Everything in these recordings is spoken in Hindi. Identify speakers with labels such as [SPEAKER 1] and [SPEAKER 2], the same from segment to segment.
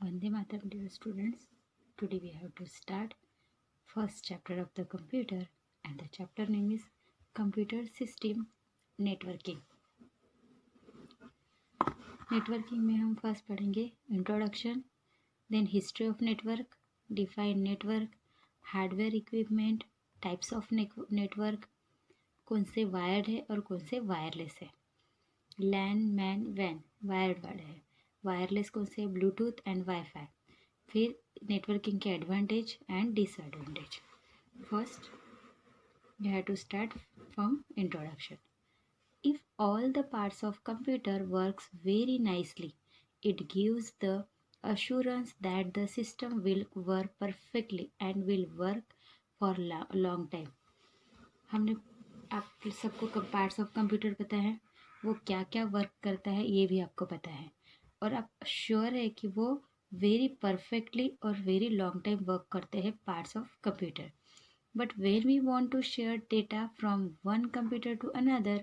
[SPEAKER 1] Vande Mataram, dear students. Today we have to start first chapter of the computer, and the chapter name is Computer System Networking. Networking में हम फर्स्ट पढ़ेंगे introduction, then history of network, define network, hardware equipment, types of network, कौन से वायर्ड है और कौन से वायरलेस है, लैन मैन वैन वायर्ड वर्ड है, वायरलेस कौन से ब्लूटूथ एंड वाईफाई, फिर नेटवर्किंग के advantage and disadvantage. First you have to start from introduction. If all the parts of computer works very nicely, it gives the assurance that the system will work perfectly and will work for long time. हमने आप सबको पार्ट्स ऑफ कंप्यूटर पता है, वो क्या क्या वर्क करता है ये भी आपको पता है, और आप श्योर है कि वो वेरी परफेक्टली और वेरी लॉन्ग टाइम वर्क करते हैं parts of computer. But when we want to share data from one computer to another,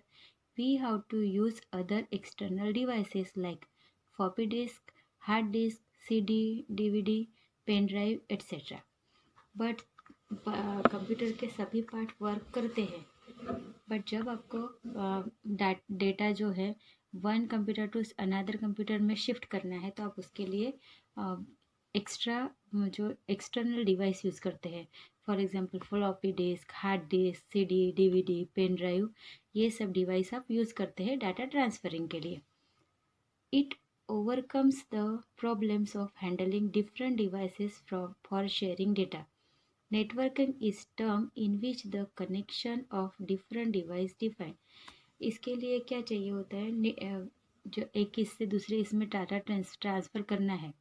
[SPEAKER 1] we have to use other external devices like floppy disk, hard disk, CD, DVD, pen drive, etc. But computer के सभी पार्ट वर्क करते हैं, बट जब आपको डेटा जो है one computer to another computer में शिफ्ट करना है तो आप उसके लिए एक्स्ट्रा जो एक्सटर्नल डिवाइस यूज़ करते हैं. For example floppy disk, hard disk, CD, DVD, pen drive, ये सब डिवाइस आप यूज़ करते हैं डाटा ट्रांसफरिंग के लिए. It overcomes the problems of handling different devices for sharing data. Networking is term in which the connection of different device defined. इसके लिए क्या चाहिए होता है, जो एक इससे दूसरे इसमें डाटा ट्रांसफ़र करना है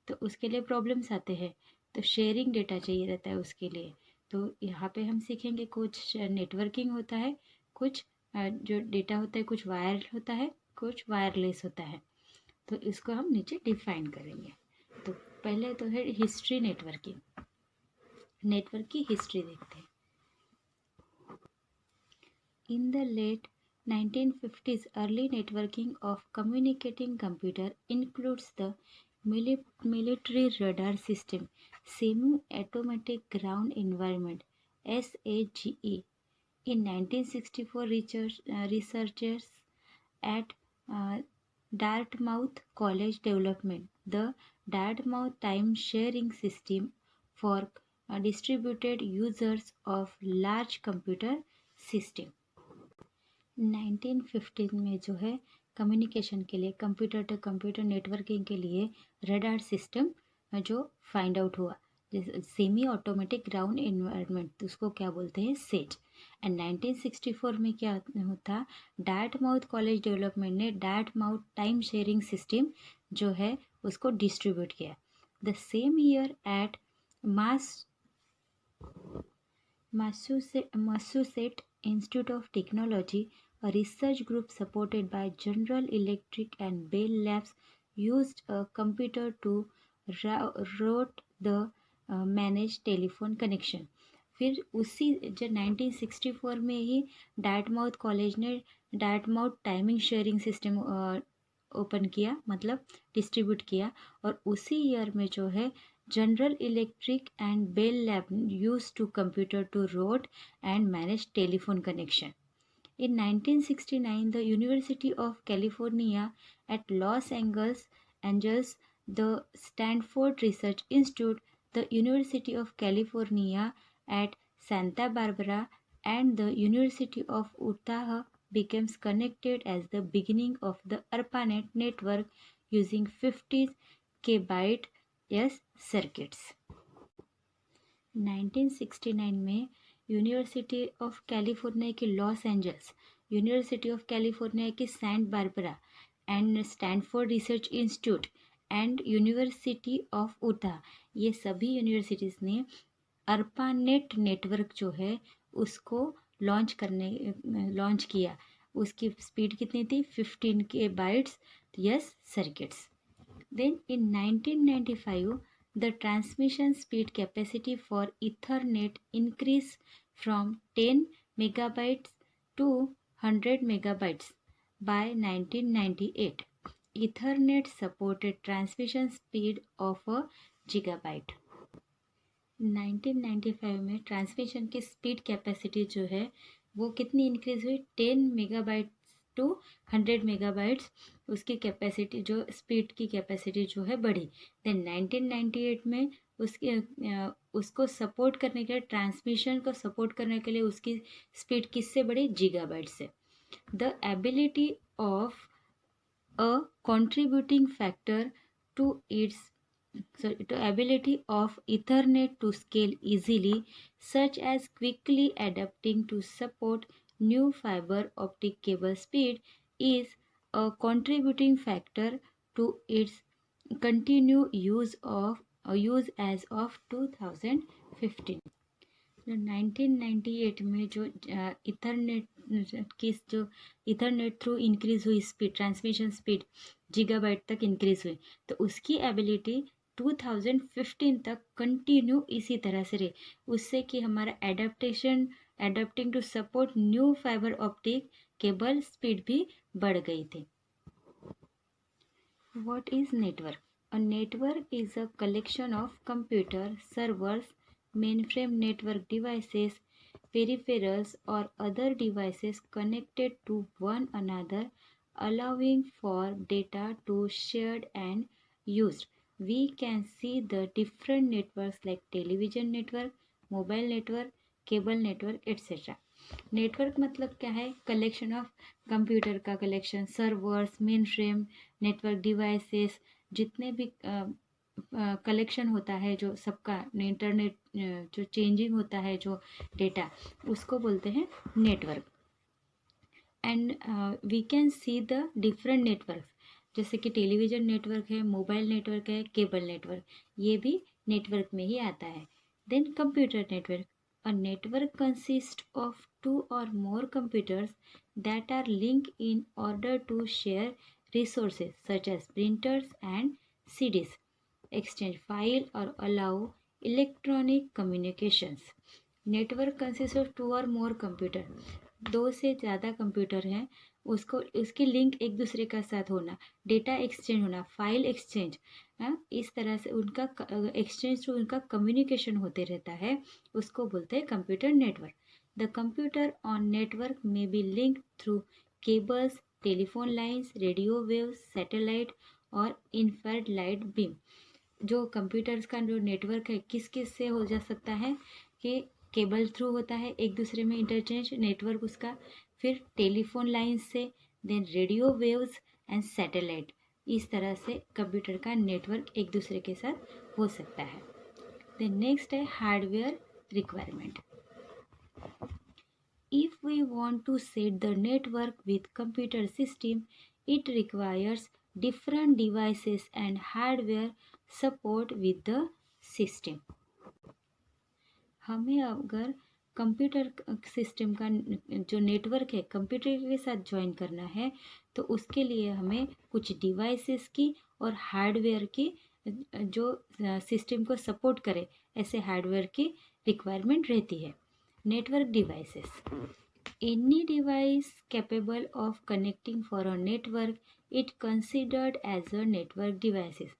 [SPEAKER 1] तो उसके लिए प्रॉब्लम्स आते हैं, तो शेयरिंग डेटा चाहिए रहता है उसके लिए. तो यहाँ पे हम सीखेंगे कुछ नेटवर्किंग होता है, कुछ जो डेटा होता है कुछ वायर होता है, कुछ वायरलेस होता है. तो इसको हम नीचे डिफाइन करेंगे. तो पहले तो है हिस्ट्री नेटवर्किंग. नेटवर्क की हिस्ट्री देखते हैं. In the late 1950s, early networking of communicating computer includes the military radar system, semi-automatic ground environment (SAGE). In 1964, researchers at Dartmouth College development the Dartmouth time sharing system for distributed users of large computer system. 1915 में जो है कम्युनिकेशन के लिए कंप्यूटर टू कंप्यूटर नेटवर्किंग के लिए रडार सिस्टम जो फाइंड आउट हुआ, जैसे सेमी ऑटोमेटिक ग्राउंड इन्वायरमेंट, तो उसको क्या बोलते हैं, सेज. एंड 1964 में क्या होता, डार्टमाउथ कॉलेज डेवलपमेंट ने डार्टमाउथ टाइम शेयरिंग सिस्टम जो है उसको डिस्ट्रीब्यूट किया. The same year at Massachusetts Institute of Technology, a research group supported by General Electric and Bell Labs used a computer to route the managed telephone connection. फिर उसी जो 1964 में ही डार्टमाउथ कॉलेज ने Dartmouth timing sharing system open किया, मतलब डिस्ट्रीब्यूट किया, और उसी ईयर में जो है General Electric and Bell Labs used to computer to route and manage telephone connection. In 1969, the University of California at Los Angeles, the Stanford Research Institute, the University of California at Santa Barbara, and the University of Utah became connected as the beginning of the ARPANET network using 50 kbps circuits. 1969 में यूनिवर्सिटी ऑफ कैलिफोर्निया की Los Angeles, university of California की Santa Barbara and Stanford research institute and university of Utah, ये सभी यूनिवर्सिटीज़ ने ARPANET नेटवर्क जो है उसको लॉन्च किया. उसकी स्पीड कितनी थी, 15 kbps circuits. Then in 1995, the transmission speed capacity for Ethernet increased from 10 megabytes to 100 megabytes by 1998. Ethernet supported transmission speed of a gigabyte. 1995 में ट्रांसमिशन की स्पीड कैपेसिटी जो है वो कितनी इंक्रीज हुई, 10 मेगाबाइट टू 100 मेगाबाइट्स उसकी कैपेसिटी, जो स्पीड की कैपेसिटी जो है बढ़ी. देन 1998 में उसको सपोर्ट करने के लिए, ट्रांसमिशन को सपोर्ट करने के लिए उसकी स्पीड किससे बढ़ी, गीगाबाइट से. The ability of a contributing factor to ability of Ethernet to scale easily, such as quickly adapting to support new fiber optic cable speed, is a contributing factor to its continued use as of 2015. 1998 में जो इथरनेट थ्रू इंक्रीज हुई स्पीड, ट्रांसमिशन स्पीड गीगाबाइट तक इंक्रीज हुई, तो उसकी एबिलिटी 2015 तक कंटिन्यू इसी तरह से रही, उससे कि हमारा adapting to support new fibre optic cable speed भी बढ़ गई थी. What is network? A network is a collection of computer, servers, mainframe network devices, peripherals or other devices connected to one another, allowing for data to shared and used. We can see the different networks like television network, mobile network, cable network, etc. Network मतलब क्या है, कलेक्शन ऑफ कंप्यूटर का collection, servers, main frame, network devices, जितने भी कलेक्शन होता है जो सबका इंटरनेट जो चेंजिंग होता है जो डेटा, उसको बोलते हैं network. And we can see the different network, जैसे कि टेलीविज़न नेटवर्क है, मोबाइल नेटवर्क है, केबल नेटवर्क, ये भी नेटवर्क में ही आता है. Then computer network. A network consist of 2 or more computers that are linked in order to share resources such as printers and CDs, exchange file or allow electronic communications. Network consist of 2 or more computer, 2 से ज़्यादा कंप्यूटर हैं, उसकी लिंक एक दूसरे का साथ होना, डेटा एक्सचेंज होना, फाइल एक्सचेंज, इस तरह से उनका एक्सचेंज थ्रू उनका कम्युनिकेशन होते रहता है, उसको बोलते हैं computer network. The computer on network में be link through cables, telephone lines, radio waves, satellite और इंफ्रारेड लाइट बीम. जो कंप्यूटर्स का जो नेटवर्क है किस किस से हो जा सकता है कि केबल थ्रू होता है एक दूसरे में इंटरचेंज नेटवर्क उसका, फिर टेलीफोन लाइन से, then radio waves and satellite, इस तरह से कंप्यूटर का नेटवर्क एक दूसरे के साथ हो सकता है. देन नेक्स्ट है hardware requirement. If we want to set the network with computer system, it requires different devices and hardware support with the system. हमें अगर कंप्यूटर सिस्टम का जो नेटवर्क है कंप्यूटर के साथ ज्वाइन करना है, तो उसके लिए हमें कुछ डिवाइसेस की और हार्डवेयर की, जो सिस्टम को सपोर्ट करे, ऐसे हार्डवेयर की रिक्वायरमेंट रहती है. Network devices. Any device capable of connecting for a network, it considered as a network devices.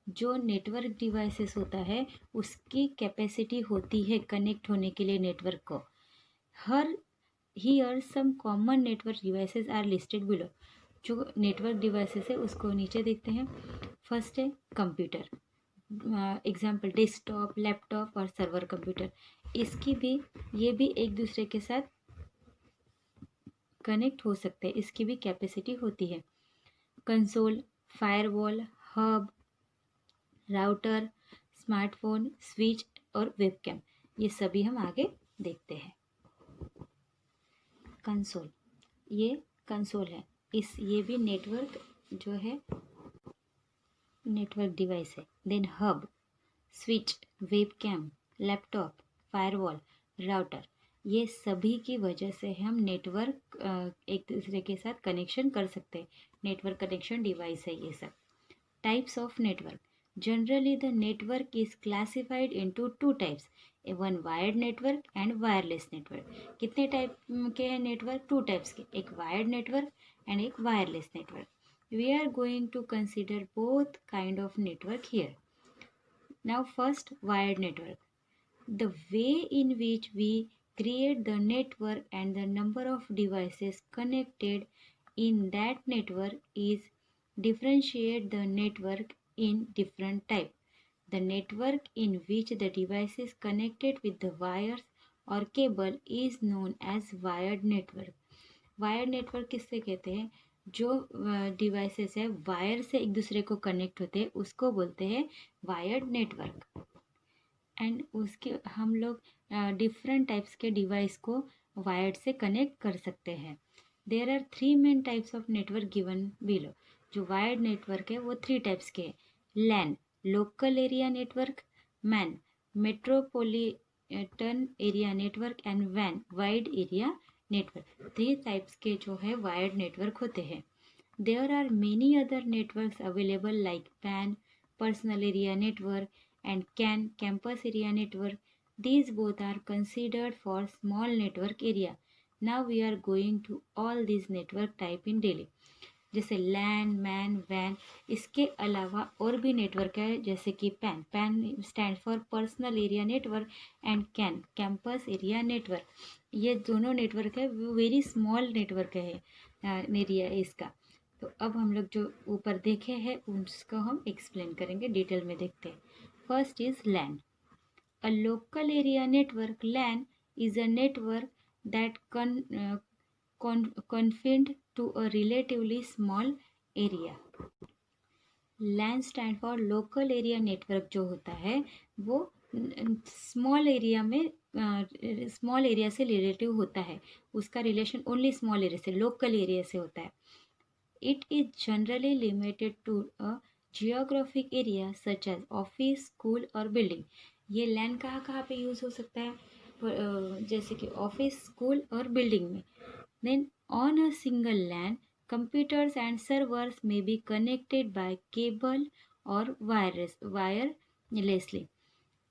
[SPEAKER 1] जो नेटवर्क डिवाइसेस होता है उसकी कैपेसिटी होती है कनेक्ट होने के लिए नेटवर्क को. Here some common network devices are listed below. जो नेटवर्क डिवाइसेस है उसको नीचे देखते हैं. फर्स्ट है कंप्यूटर, एग्जाम्पल डेस्कटॉप, लैपटॉप और सर्वर कंप्यूटर. इसकी भी, ये भी एक दूसरे के साथ कनेक्ट हो सकते हैं, इसकी भी कैपेसिटी होती है. Console, firewall, hub, router, smartphone, switch और वेबकैम, ये सभी हम आगे देखते हैं. कंसोल, ये कंसोल है, ये भी नेटवर्क जो है नेटवर्क डिवाइस है. Then hub, switch, webcam, laptop, firewall, router, ये सभी की वजह से हम नेटवर्क एक दूसरे के साथ कनेक्शन कर सकते हैं. नेटवर्क कनेक्शन डिवाइस है ये सब. Types of network. Generally the network is classified into 2 types, one wired network and wireless network. कितने टाइप के हैं नेटवर्क? 2 टाइप्स के, एक वायर्ड नेटवर्क एंड एक wireless network. We are going to consider both kind of network here. Now first, wired network. The way in which we create the network and the number of devices connected in that network is differentiate the network in different type. The network in which the device is connected with the wires or cable is known as wired network. Wire network किससे कहते हैं? जो डिवाइसेस है वायर से एक दूसरे को कनेक्ट होते हैं उसको बोलते हैं वायर्ड नेटवर्क. एंड उसके हम लोग डिफरेंट टाइप्स के डिवाइस को वायर्ड से कनेक्ट कर सकते हैं. There are 3 main types of network given below. जो वायर्ड नेटवर्क है वो 3 टाइप्स के हैं. LAN, local area network. MAN, metropolitan area network. And वैन, वाइड एरिया नेटवर्क. 3 टाइप्स के जो है वायर्ड नेटवर्क होते हैं. There are many other networks available like PAN, personal area network, and CAN, campus area network. These both are considered for small network area. Now we are going to all these network type in daily. जैसे लैन, मैन, वैन. इसके अलावा और भी नेटवर्क है जैसे कि pan. Pen stand for personal area network. And can, campus area network. ये दोनों नेटवर्क है वो वेरी स्मॉल नेटवर्क है एरिया इसका. तो अब हम लोग जो ऊपर देखे हैं उसको हम एक्सप्लेन करेंगे, डिटेल में देखते हैं. First is LAN. A local area network, LAN, is a network that confined to a relatively small area. LAN stand for local area network. जो होता है वो स्मॉल एरिया में स्मॉल एरिया से रिलेटिव होता है. उसका रिलेशन ओनली स्मॉल एरिया से, लोकल एरिया से होता है. It is generally limited to a geographic area such as office, school और बिल्डिंग. ये लैन कहाँ कहाँ पे यूज़ हो सकता है? जैसे कि ऑफिस, स्कूल और बिल्डिंग में. Then on a single LAN computers and servers में बी कनेक्टेड बाय केबल और वायरलेसली.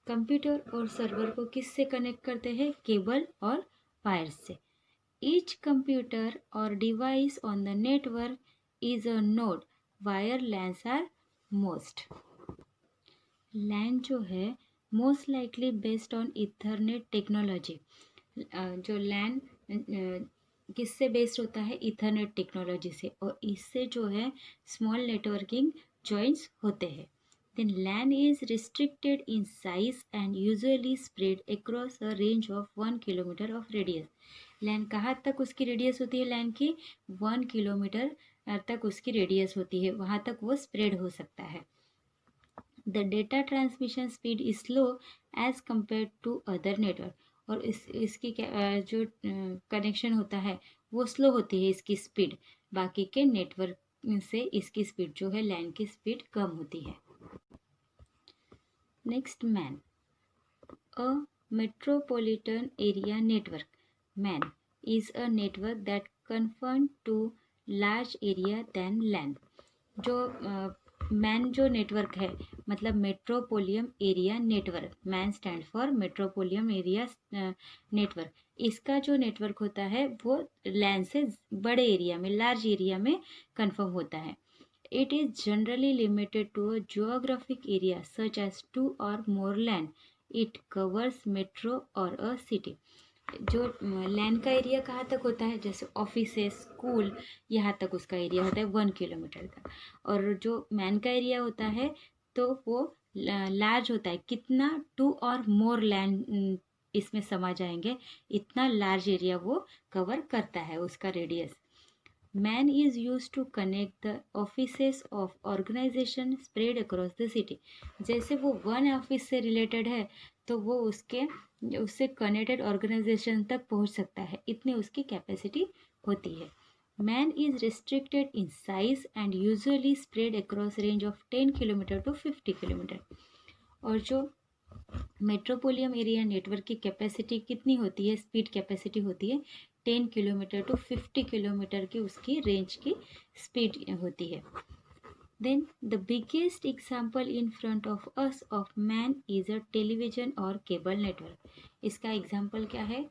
[SPEAKER 1] कंप्यूटर और सर्वर को किससे कनेक्ट करते हैं? केबल और वायर्स से. ईच कंप्यूटर और device on the network is a node. Wire LANs are most. LAN जो है most likely based on Ethernet technology. जो लैन किससे बेस्ड होता है? इथरनेट टेक्नोलॉजी से. और इससे जो है स्मॉल नेटवर्किंग जॉइंट्स होते हैं. Then LAN is restricted in size and usually spread across a range of 1 kilometre of radius. LAN कहाँ तक उसकी रेडियस होती है? लैन की 1 किलोमीटर तक उसकी रेडियस होती है, वहाँ तक वो स्प्रेड हो सकता है. The data transmission speed is slow as compare to other network. और इसकी जो कनेक्शन होता है वो स्लो होती है इसकी स्पीड. बाकी के नेटवर्क से इसकी स्पीड जो है लैन की स्पीड कम होती है. Next, MAN. A metropolitan area network. MAN is a network that confirm to large area then LAN. जो मैन जो नेटवर्क है मतलब metropolitan area network. MAN stand for metropolitan area network. इसका जो नेटवर्क होता है वो लैन से बड़े एरिया में, लार्ज एरिया में कन्फर्म होता है. It is generally limited to a geographic area such as 2 or more LAN. It covers metro और अ सिटी. जो लैन का एरिया कहाँ तक होता है? जैसे ऑफिस है, स्कूल, यहाँ तक उसका एरिया होता है 1 किलोमीटर का. और जो मैन का एरिया होता है तो वो लार्ज होता है. कितना? 2 or more लैन इसमें समा जाएंगे, इतना लार्ज एरिया वो कवर करता है उसका radius. MAN is use to connect the offices of organisation spread across the city. जैसे वो 1 ऑफिस से रिलेटेड है तो वो उससे कनेक्टेड ऑर्गेनाइजेशन तक पहुंच सकता है, इतनी उसकी कैपेसिटी होती है. MAN is restricted in size and usually spread across range of 10 kilometre to 50 kilometre. और जो मेट्रोपोलियम एरिया नेटवर्क की कैपेसिटी कितनी होती है? स्पीड कैपेसिटी होती है 10 किलोमीटर टू 50 किलोमीटर की उसकी रेंज की स्पीड होती है. Then the biggest example in front of us of man is a television और cable network. इसका एग्जाम्पल क्या है?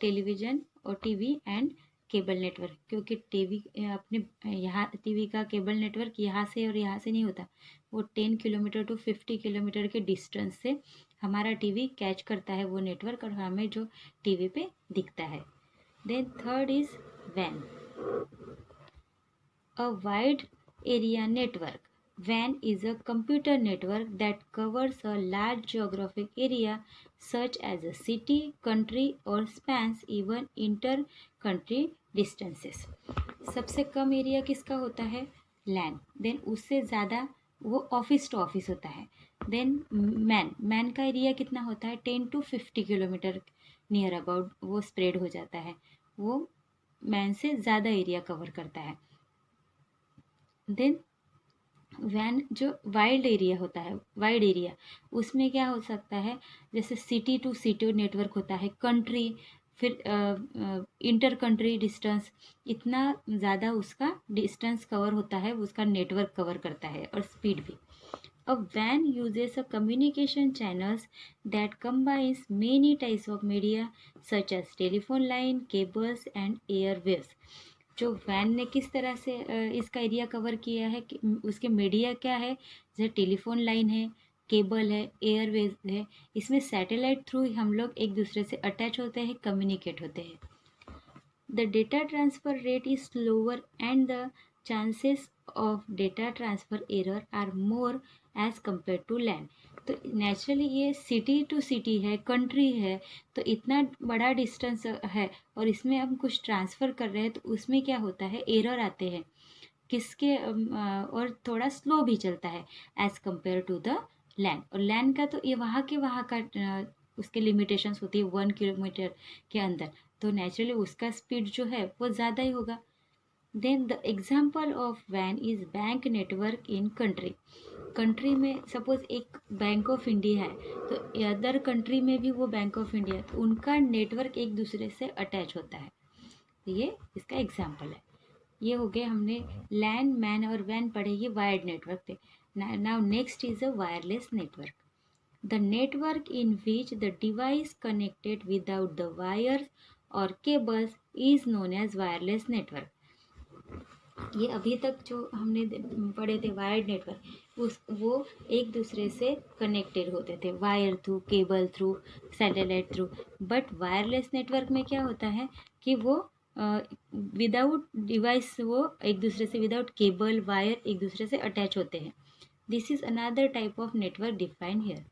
[SPEAKER 1] टेलीविजन और टीवी एंड केबल नेटवर्क, क्योंकि टीवी अपने यहाँ टीवी का केबल नेटवर्क यहाँ से और यहाँ से नहीं होता, वो 10 किलोमीटर टू 50 किलोमीटर के डिस्टेंस से हमारा टीवी कैच करता है वो नेटवर्क, और हमें जो टीवी पे दिखता है. Then third is WAN, a wide area network. WAN is a computer network that covers a large geographic area such as a city, country or spans even inter-country distances. सबसे कम एरिया किसका होता है? लैन. देन उससे ज़्यादा वो ऑफिस टू ऑफिस होता है. देन मैन का एरिया कितना होता है? 10 to 50 किलोमीटर नियर अबाउट वो स्प्रेड हो जाता है, वो मैन से ज़्यादा एरिया कवर करता है. देन वैन जो वाइड एरिया होता है, वाइड एरिया, उसमें क्या हो सकता है? जैसे सिटी टू सिटी नेटवर्क होता है, कंट्री, फिर इंटर कंट्री डिस्टेंस, इतना ज़्यादा उसका डिस्टेंस कवर होता है, उसका नेटवर्क कवर करता है, और स्पीड भी. A WAN uses a communication channels that combines many types of media such as telephone line, cables and airwaves. जो वैन ने किस तरह से इसका एरिया कवर किया है कि उसके मीडिया क्या है? जैसे टेलीफोन लाइन है, केबल है, एयरवेज है, इसमें सैटेलाइट थ्रू हम लोग एक दूसरे से अटैच होते हैं, कम्युनिकेट होते हैं. The data transfer rate is slower and the chances of data transfer error are more as compare to LAN. तो नेचुरली ये सिटी टू सिटी है, कंट्री है, तो इतना बड़ा डिस्टेंस है, और इसमें हम कुछ ट्रांसफ़र कर रहे हैं, तो उसमें क्या होता है? एरर आते हैं किसके, और थोड़ा स्लो भी चलता है as compare to the LAN. और लैंड का तो ये वहाँ का उसके लिमिटेशंस होती है 1 किलोमीटर के अंदर, तो नेचुरली उसका स्पीड जो है वो ज़्यादा ही होगा. देन द एग्जाम्पल ऑफ वैन is bank network in country. Country में सपोज एक बैंक ऑफ इंडिया है, तो अदर कंट्री में भी वो बैंक ऑफ इंडिया है, तो उनका नेटवर्क एक दूसरे से अटैच होता है. तो ये इसका एग्जाम्पल है. ये हो गए, हमने लैन, मैन और वैन पढ़े, ये वायर्ड नेटवर्क थे. Now next is a wireless network. The network in which the device connected without the wires और cables is known as wireless network. ये अभी तक जो हमने पढ़े थे वायर्ड नेटवर्क, वो एक दूसरे से कनेक्टेड होते थे wire through, cable through, satellite through. But wireless network में क्या होता है कि वो विदाउट डिवाइस, वो एक दूसरे से विदाउट केबल, वायर एक दूसरे से अटैच होते हैं. This is another type of network defined here.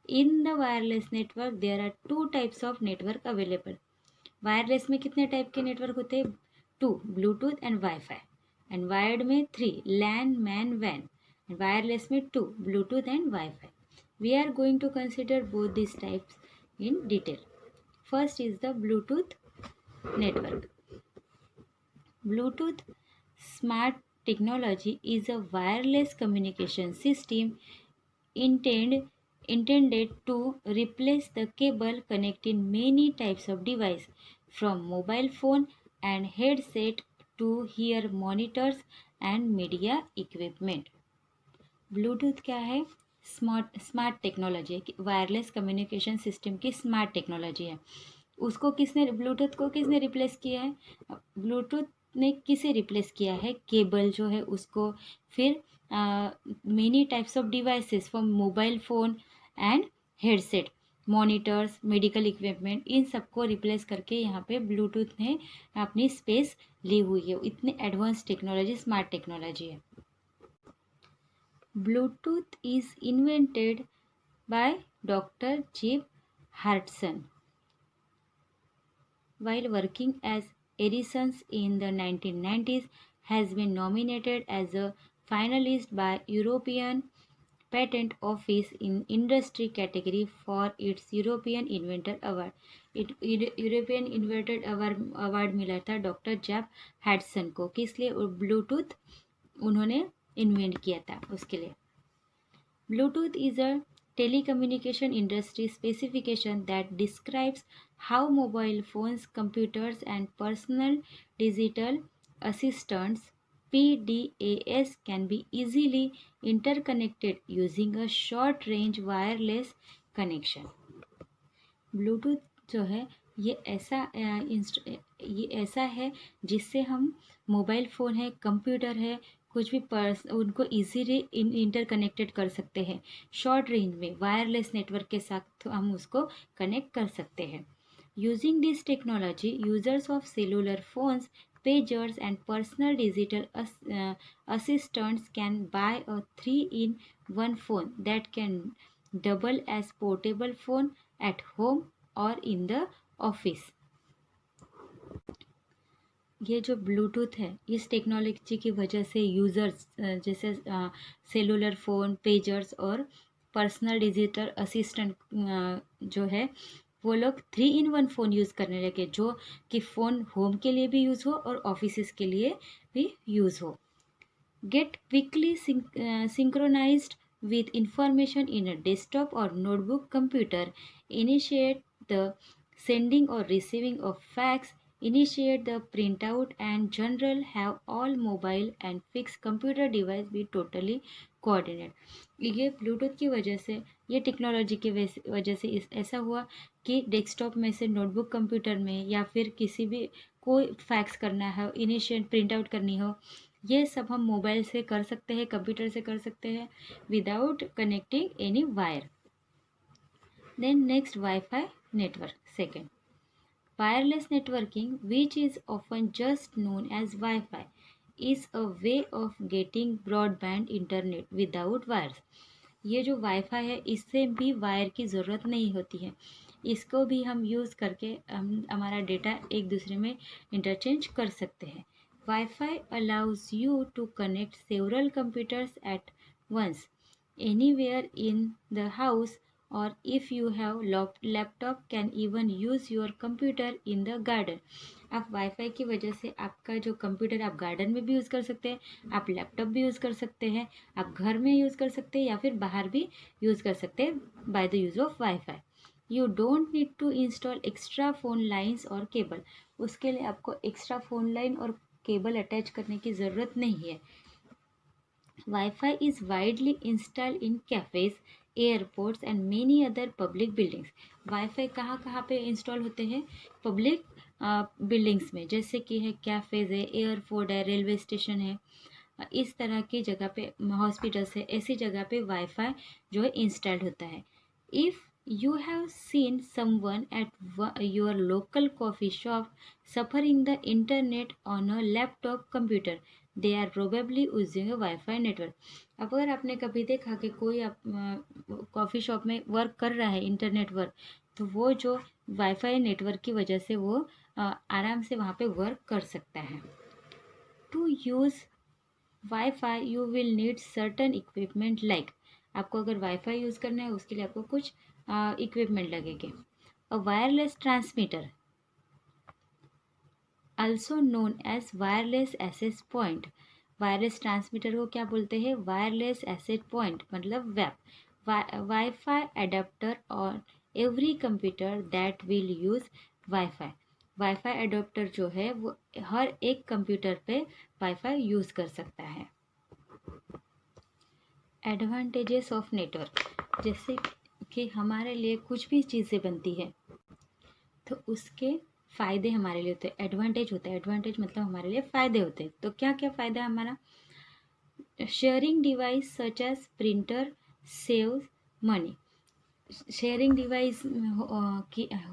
[SPEAKER 1] In the wireless network there are 2 types of network available. Wireless में कितने टाइप के नेटवर्क होते हैं? 2, Bluetooth and WiFi. And wired में 3, लैन, मैन, वैन. एंड वायरलेस में 2, Bluetooth and WiFi. We are going to consider both this types in detail. First is the Bluetooth network. Bluetooth smart technology is a wireless communication system intended to replace the cable connecting many types of device, from mobile phone and headset to hear monitors and media equipment. Bluetooth क्या है? स्मार्ट टेक्नोलॉजी है, वायरलेस कम्युनिकेशन सिस्टम की स्मार्ट टेक्नोलॉजी है. उसको ब्लूटूथ को किसने रिप्लेस किया है? ब्लूटूथ ने किसे रिप्लेस किया है? केबल जो है उसको, फिर many types of devices from mobile phone and headset, monitors, medical equipment, इन सबको रिप्लेस करके यहाँ पे ब्लूटूथ ने अपनी स्पेस ली हुई है. इतनी एडवांस टेक्नोलॉजी, स्मार्ट टेक्नोलॉजी है. Bluetooth is invented by Dr. Jim Hartson while working as Edison in the 1990s. Has been nominated as a finalist by European Patent Office in industry category for its European Inventor Award. European inventor award मिला था डॉक्टर जैब हैडसन को. किस लिए? ब्लूटूथ उन्होंने इन्वेंट किया था, उसके लिए. Bluetooth is a telecommunication industry specification that describes how mobile phones, computers and personal digital assistants PDAS can be easily interconnected using a short range wireless connection. Bluetooth जो है ये ऐसा है जिससे हम मोबाइल फ़ोन है, कंप्यूटर है, कुछ भी पर्स उनको इजीली इंटरकनेक्टेड कर सकते हैं। शॉर्ट रेंज में वायरलेस नेटवर्क के साथ हम उसको कनेक्ट कर सकते हैं। Using this technology, users of cellular phones, pagers and personal digital assistants can buy a 3-in-1 phone that can double as portable phone at home or in the office. ये जो ब्लूटूथ है, इस टेक्नोलॉजी की वजह से यूज़र्स जैसे सेलुलर फ़ोन, पेजर्स और पर्सनल डिजिटल असिस्टेंट जो है वो लोग 3-in-1 फ़ोन यूज़ करने लगे, जो कि फ़ोन होम के लिए भी यूज़ हो और ऑफिस के लिए भी यूज़ हो। Get quickly synchronized with information in a desktop or notebook computer. Initiate the sending or receiving of fax. Initiate the printout and general have all mobile and fixed computer device be totally coordinated. ये ब्लूटूथ की वजह से, ये टेक्नोलॉजी की वजह से ऐसा हुआ कि डेस्कटॉप में से नोटबुक कंप्यूटर में या फिर किसी भी कोई फैक्स करना है, इनिशिएट प्रिंट आउट करनी हो, ये सब हम मोबाइल से कर सकते हैं, कंप्यूटर से कर सकते हैं without connecting any wire. Then next WiFi network. Second, wireless networking which is often just known as WiFi is a way of getting broadband internet without wires. ये जो वाईफाई है इससे भी वायर की ज़रूरत नहीं होती है, इसको भी हम यूज़ करके हम हमारा डेटा एक दूसरे में इंटरचेंज कर सकते हैं। Wi-Fi allows you to connect several computers at once, anywhere in the house, or if you have laptop can even use your computer in the garden. आप वाईफाई की वजह से आपका जो कंप्यूटर आप गार्डन में भी यूज़ कर सकते हैं, आप लैपटॉप भी यूज़ कर सकते हैं, आप घर में यूज़ कर सकते हैं या फिर बाहर भी यूज़ कर सकते हैं by the use of WiFi. You don't need to install extra phone lines और केबल। उसके लिए आपको एक्स्ट्रा फ़ोन लाइन और केबल अटैच करने की ज़रूरत नहीं है। WiFi is widely installed in cafes, airports and many other public buildings. WiFi कहाँ कहाँ पे इंस्टॉल होते हैं? पब्लिक बिल्डिंग्स में, जैसे कि है कैफ़ेज है, एयरपोर्ट है, रेलवे स्टेशन है, इस तरह की जगह पे, हॉस्पिटल्स है, ऐसी जगह पे वाईफाई जो है इंस्टॉल्ड होता है। If you have seen someone at your local coffee shop suffering the internet on a laptop computer, they are probably using a Wi-Fi network. अब अगर आपने कभी देखा कि कोई कॉफ़ी शॉप में वर्क कर रहा है इंटरनेट वर्क, तो वो जो वाईफाई नेटवर्क की वजह से वो आराम से वहाँ पे वर्क कर सकता है। To use WiFi you will need certain equipment like, आपको अगर वाईफाई यूज़ करना है उसके लिए आपको कुछ इक्विपमेंट लगेंगे। A wireless transmitter also known as wireless access point. Wireless transmitter को क्या बोलते हैं? वायरलेस एक्सेस पॉइंट मतलब वैप। WiFi adapter on every computer that will use WiFi. WiFi adapter जो है वो हर एक कंप्यूटर पे वाईफाई यूज़ कर सकता है। एडवांटेजेस ऑफ नेटवर्क, जैसे कि हमारे लिए कुछ भी चीज़ें बनती है तो उसके फ़ायदे हमारे लिए होते हैं, एडवांटेज होता है। एडवांटेज मतलब हमारे लिए फ़ायदे होते हैं। तो क्या क्या फ़ायदा है हमारा? Sharing device such as printer saves money. Sharing device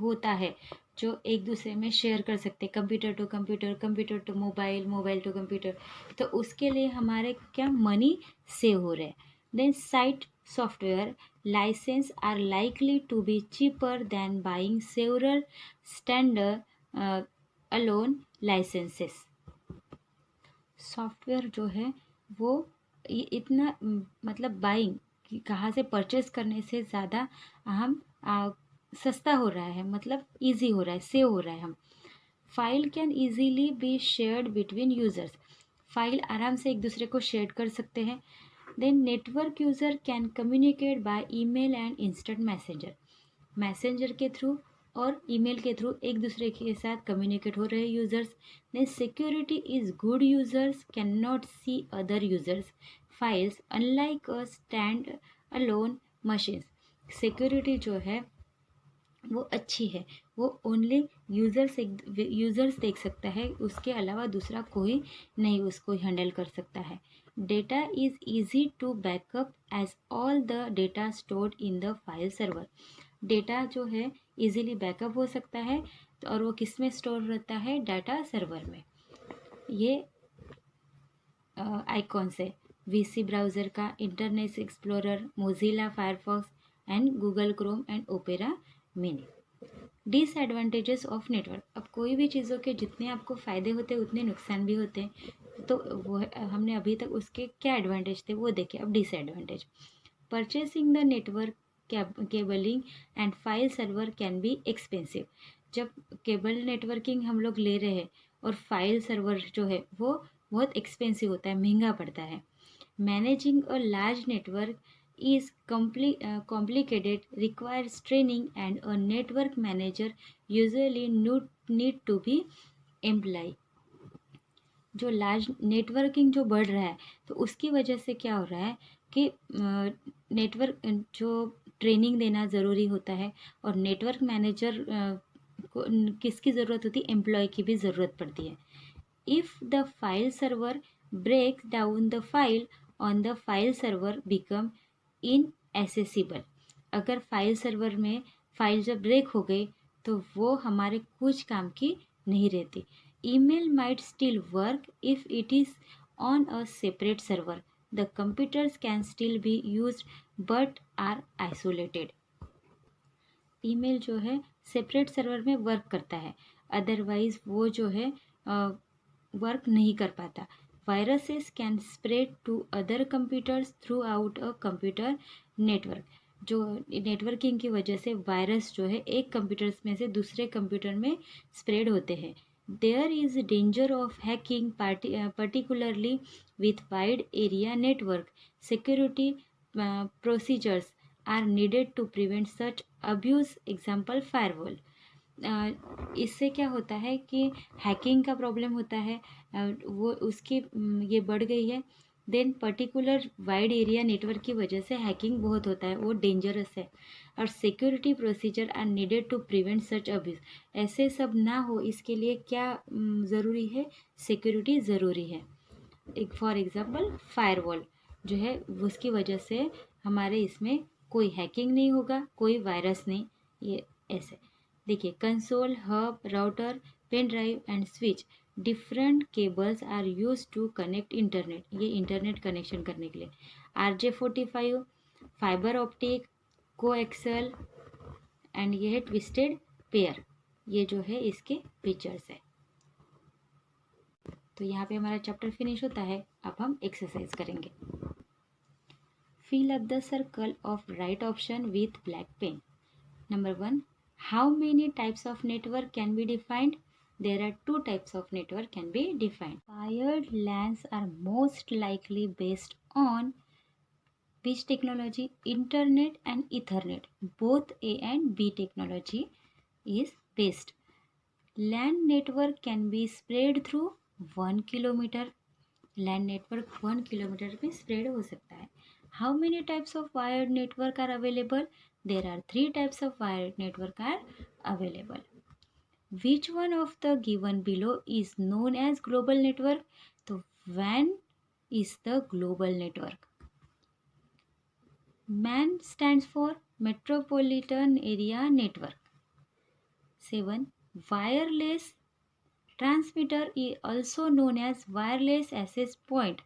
[SPEAKER 1] होता है जो एक दूसरे में शेयर कर सकते हैं, computer to computer, computer to mobile, mobile to computer, तो उसके लिए हमारे क्या मनी सेव हो रहा है। Then site software license are likely to be cheaper than buying several standard alone licenses. Software जो है वो इतना मतलब बाइंग कहाँ से परचेस करने से ज़्यादा हम सस्ता हो रहा है, मतलब इजी हो रहा है, सेव हो रहा है। हम file can easily be shared between users, file आराम से एक दूसरे को शेयर कर सकते हैं। Then network user can communicate by email and instant messenger, messenger के थ्रू और ईमेल के थ्रू एक दूसरे के साथ कम्युनिकेट हो रहे users. Then security is good, users can not see other users files unlike a stand alone machines. Security जो है वो अच्छी है, वो ओनली यूज़र्स देख सकता है, उसके अलावा दूसरा कोई नहीं उसको हैंडल कर सकता है। Data is easy to backup as all the data stored in the file server. Data जो है इजीली बैकअप हो सकता है, और वो किस में स्टोर रहता है, डाटा सर्वर में। ये आइकॉन्स है वीसी ब्राउज़र का, internet Explorer, Mozilla Firefox and Google Chrome and Opera mini. Disadvantages of network. अब कोई भी चीज़ों के जितने आपको फ़ायदे होते हैं उतने नुकसान भी होते हैं, तो वो हमने अभी तक उसके क्या एडवांटेज थे वो देखे। अब disadvantage, purchasing the network cabling and file server can be expensive. जब केबल नेटवर्किंग हम लोग ले रहे हैं और फाइल सर्वर जो है वो बहुत एक्सपेंसिव होता है, महंगा पड़ता है। Managing a large network is complicated, requires training, and a network manager usually need to be employed. जो लार्ज नेटवर्किंग जो बढ़ रहा है तो उसकी वजह से क्या हो रहा है कि नेटवर्क जो ट्रेनिंग देना ज़रूरी होता है, और नेटवर्क मैनेजर को किसकी ज़रूरत होती है, एम्प्लॉय की भी ज़रूरत पड़ती है। If the file server breaks down the file on the file server become inaccessible. अगर फाइल सर्वर में फाइल जब ब्रेक हो गई तो वो हमारे कुछ काम की नहीं रहती। Email might still work if it is on a separate server. The computers can still be used but are isolated. Email जो है सेपरेट सर्वर में वर्क करता है, अदरवाइज वो जो है वर्क नहीं कर पाता। Viruses can spread to other computers throughout a computer network. जो नेटवर्किंग की वजह से वायरस जो है एक कंप्यूटर्स में से दूसरे कंप्यूटर में स्प्रेड होते हैं। There is danger of hacking particularly with wide area network. Security procedures are needed to prevent such abuse, example firewall. इससे क्या होता है कि हैकिंग का प्रॉब्लम होता है, वो उसकी ये बढ़ गई है। Then particular wide area network की वजह से हैकिंग बहुत होता है, वो डेंजरस है। और security procedure are needed to prevent such abuse. ऐसे सब ना हो इसके लिए क्या ज़रूरी है, सिक्योरिटी ज़रूरी है। एक फॉर एग्जांपल फायरवॉल जो है उसकी वजह से हमारे इसमें कोई हैकिंग नहीं होगा, कोई वायरस नहीं। ये ऐसे देखिए, console, hub, router, pen drive and switch, different cables are use to connect internet. ये इंटरनेट कनेक्शन करने के लिए। RJ45, fibre optic, coaxial and ये है ट्विस्टेड पेयर। ये जो है इसके फीचर्स है। तो यहाँ पे हमारा चैप्टर फिनिश होता है। अब हम एक्सरसाइज करेंगे। Fill up the circle of right option with black pen. Number 1, how many types of network can be defined? There are 2 types of network can be defined. Wired LANs are most likely based on which technology? Internet and Ethernet. Both A and B technology is based. LAN network can be spread through 1 kilometer. LAN network 1 kilometer में spread हो सकता है. How many types of wired network are available? There are 3 types of wired network are available. Which one of the given below is known as global network? So WAN is the global network. MAN stands for Metropolitan Area Network. 7. Wireless transmitter is also known as wireless access point.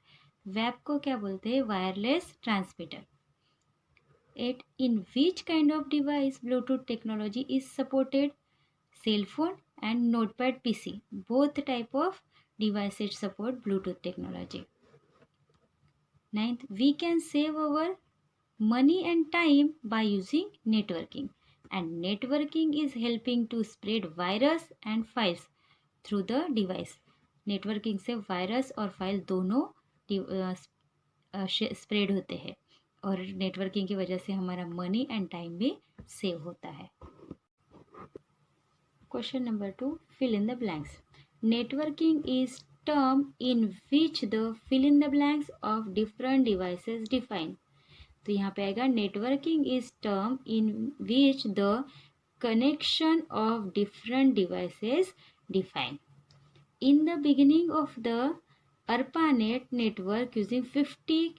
[SPEAKER 1] Web को क्या बोलते हैं? Wireless transmitter. 8. In which kind of device Bluetooth technology is supported? Cell phone and notepad PC. Both type of devices support Bluetooth technology. 9th, we can save our money and time by using networking. And networking is helping to spread virus and files through the device. Networking से वायरस और फाइल दोनों स्प्रेड होते हैं, और नेटवर्किंग की वजह से हमारा मनी एंड टाइम भी सेव होता है. Question number 2, fill in the blanks. Networking is term in which the fill in the blanks of different devices define. तो यहाँ पे आएगा networking is term in which the connection of different devices defined. In the beginning of the ARPANET network using 50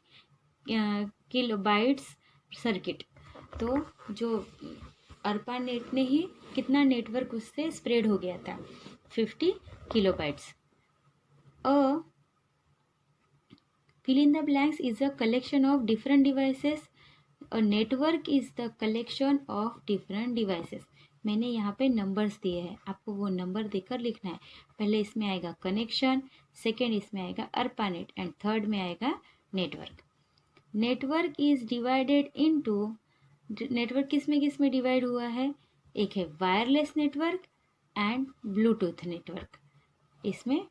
[SPEAKER 1] kilobytes circuit, तो जो ARPANET ने ही कितना नेटवर्क उससे स्प्रेड हो गया था, 50 kilobytes. Fill in the blanks is a collection of different devices. A network is the collection of different devices. मैंने यहाँ पे नंबर्स दिए हैं, आपको वो नंबर देकर लिखना है. पहले इसमें आएगा कनेक्शन, सेकेंड इसमें आएगा ARPANET एंड थर्ड में आएगा network. Network is divided into, network किस में डिवाइड हुआ है, एक है wireless network and Bluetooth network. इसमें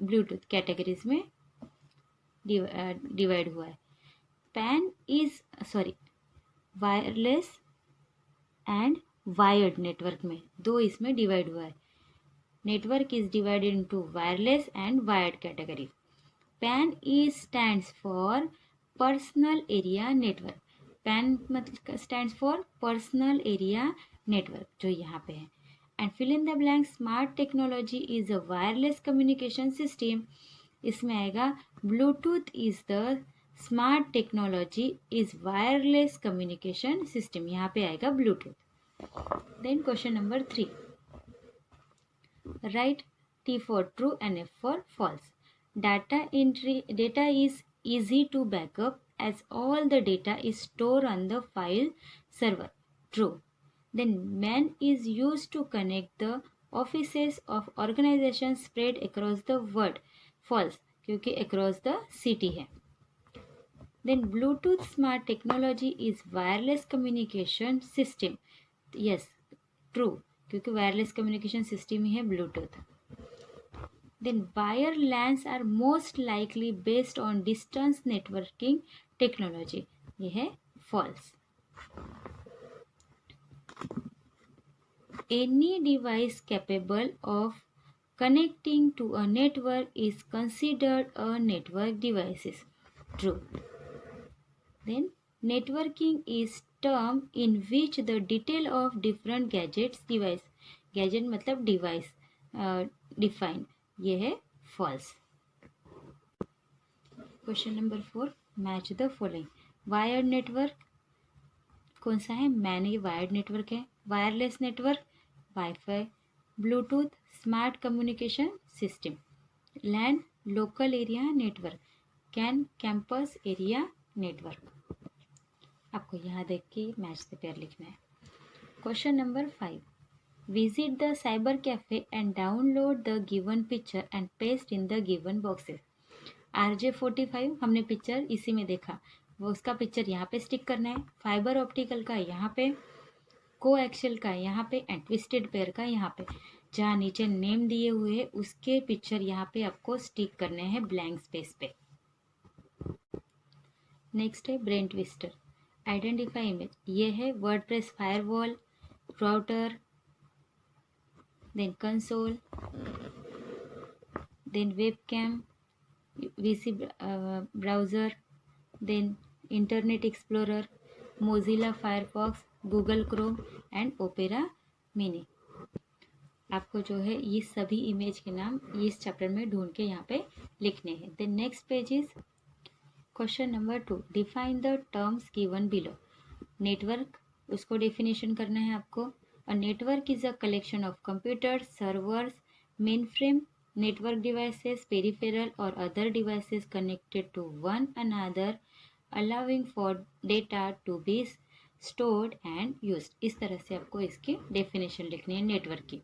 [SPEAKER 1] ब्लूटूथ कैटेगरीज में डिवाइड हुआ है. वायरलेस एंड वायर्ड नेटवर्क में दो इसमें डिवाइड हुआ है. Network is divided into wireless and wired category. PAN is stands for personal area network. PAN मतलब stands for personal area network, जो यहाँ पे है. And fill in the blank. Smart technology is a wireless communication system. इसमें आएगा Bluetooth is the smart technology is wireless communication system, यहाँ पे आएगा Bluetooth. Then question number 3. Write T for true and F for false. Data is easy to backup as all the data is stored on the file server. True. Then MAN is used to connect the offices of organizations spread across the world. False, क्योंकि across the city है. Then Bluetooth smart technology is wireless communication system. Yes, true, क्योंकि wireless communication system ही है Bluetooth. Then wire LANs are most likely based on distance networking technology. ये है false. Any device capable of connecting to a network is considered a network device. True. Then networking is term in which the detail of different gadgets device, gadget मतलब device define, ये है false. Question number 4. Match the following. Wired network कौन सा है, मैन ये वायर्ड नेटवर्क है. Wireless network wifi. Bluetooth smart communication system. Land local area network. Can campus area network. आपको यहाँ देख के मैच द पेयर लिखना है. Question number 5. Visit the cyber cafe and download the given picture and paste in the given boxes. RJ45 हमने पिक्चर इसी में देखा, वो उसका पिक्चर यहाँ पे स्टिक करना है. फाइबर ऑप्टिकल का यहाँ पे, को एक्सेल का यहाँ पे एंड ट्विस्टेड पेयर का यहाँ पे. जहाँ नीचे नेम दिए हुए हैं उसके पिक्चर यहाँ पे आपको स्टिक करने हैं ब्लैंक स्पेस पे. नेक्स्ट है ब्रेन ट्विस्टर. Identify image. ये है WordPress firewall, router, then console, then webcam, VC browser, then Internet Explorer, Mozilla Firefox, Google Chrome and Opera Mini. आपको जो है ये सभी इमेज के नाम इस चैप्टर में ढूंढ के यहाँ पे लिखने हैं. Then next page is question number 2. Define the terms given below. Network, उसको डेफिनेशन करना है आपको. A network is a collection of computers, servers, mainframe, network devices, peripheral or other devices connected to one another, allowing for data to be stored and used. इस तरह से आपको इसकी डेफिनेशन लिखनी है नेटवर्क की.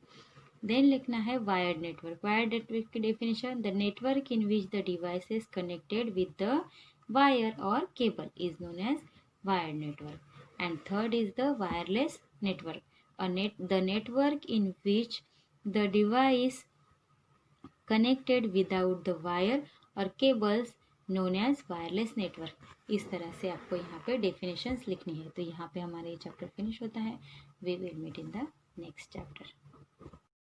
[SPEAKER 1] देन लिखना है वायर्ड नेटवर्क. वायर्ड नेटवर्क की definition. The network in which the device is connected with the wire और cable is known as wired network. And third is the wireless network. The network in which the device connected without the wire और cables known as wireless network. इस तरह से आपको यहाँ पे definitions लिखनी है. तो यहाँ पे हमारा ये चैप्टर फिनिश होता है. We will meet in the next chapter.